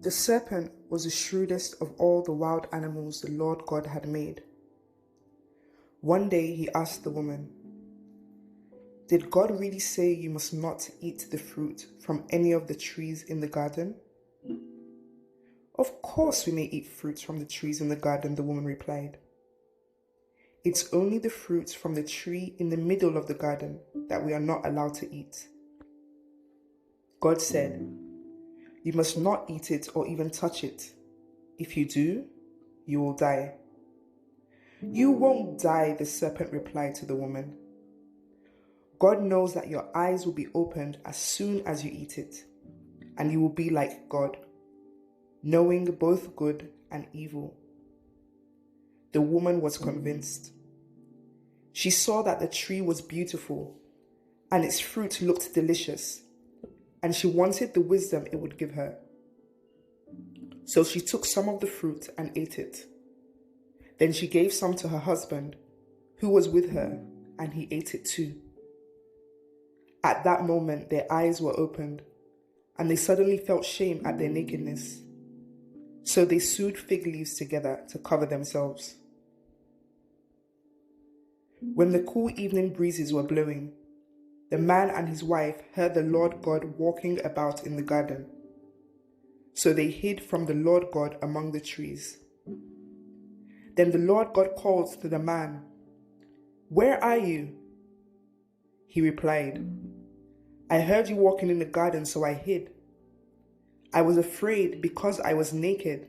The serpent was the shrewdest of all the wild animals the Lord God had made. One day he asked the woman, "Did God really say you must not eat the fruit from any of the trees in the garden?" "Of course we may eat fruits from the trees in the garden," the woman replied. "It's only the fruits from the tree in the middle of the garden that we are not allowed to eat." God said, "You must not eat it or even touch it. If you do, you will die." "You won't die," the serpent replied to the woman. "God knows that your eyes will be opened as soon as you eat it, and you will be like God, knowing both good and evil." The woman was convinced. She saw that the tree was beautiful, and its fruit looked delicious, and she wanted the wisdom it would give her. So she took some of the fruit and ate it. Then she gave some to her husband, who was with her, and he ate it too. At that moment, their eyes were opened, and they suddenly felt shame at their nakedness. So they sewed fig leaves together to cover themselves. When the cool evening breezes were blowing, the man and his wife heard the Lord God walking about in the garden. So they hid from the Lord God among the trees. Then the Lord God called to the man, "Where are you?" He replied, "I heard you walking in the garden, so I hid. I was afraid because I was naked."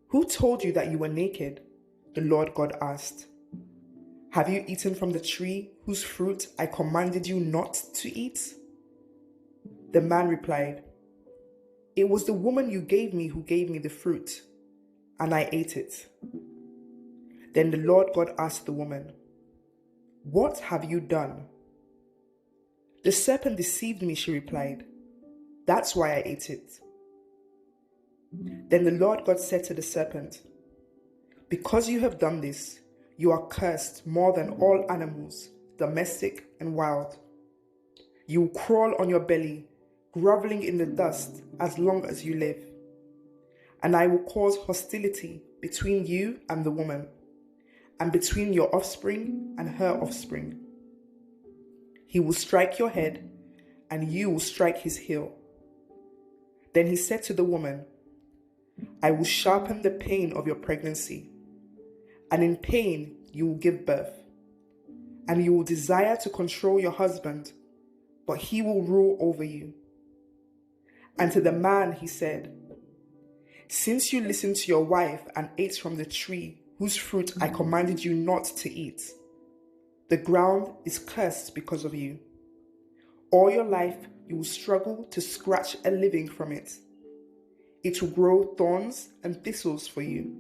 "Who told you that you were naked?" the Lord God asked. "Have you eaten from the tree whose fruit I commanded you not to eat?" The man replied, "It was the woman you gave me who gave me the fruit, and I ate it." Then the Lord God asked the woman, "What have you done?" "The serpent deceived me," she replied. "That's why I ate it." Then the Lord God said to the serpent, "Because you have done this, you are cursed more than all animals, domestic and wild. You will crawl on your belly, groveling in the dust as long as you live. And I will cause hostility between you and the woman, and between your offspring and her offspring. He will strike your head, and you will strike his heel." Then he said to the woman, "I will sharpen the pain of your pregnancy, and in pain you will give birth. And you will desire to control your husband, but he will rule over you." And to the man he said, "Since you listened to your wife and ate from the tree whose fruit I commanded you not to eat, the ground is cursed because of you. All your life you will struggle to scratch a living from it. It will grow thorns and thistles for you,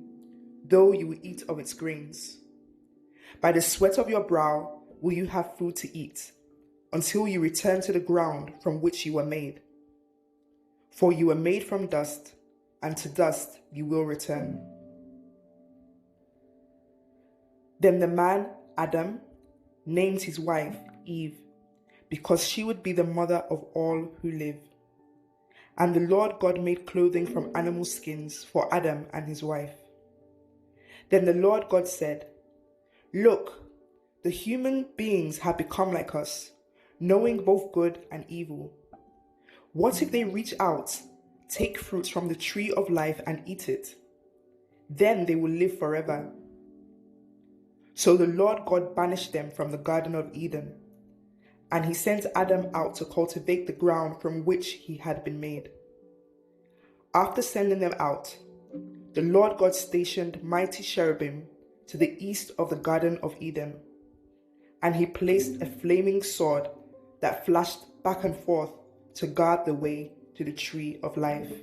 though you will eat of its grains. By the sweat of your brow will you have food to eat, until you return to the ground from which you were made. For you were made from dust, and to dust you will return." Then the man, Adam, named his wife Eve, because she would be the mother of all who live. And the Lord God made clothing from animal skins for Adam and his wife. Then the Lord God said, "Look, the human beings have become like us, knowing both good and evil. What if they reach out, take fruit from the tree of life and eat it? Then they will live forever." So the Lord God banished them from the Garden of Eden, and he sent Adam out to cultivate the ground from which he had been made. After sending them out, the Lord God stationed mighty cherubim to the east of the Garden of Eden, and he placed a flaming sword that flashed back and forth to guard the way to the tree of life.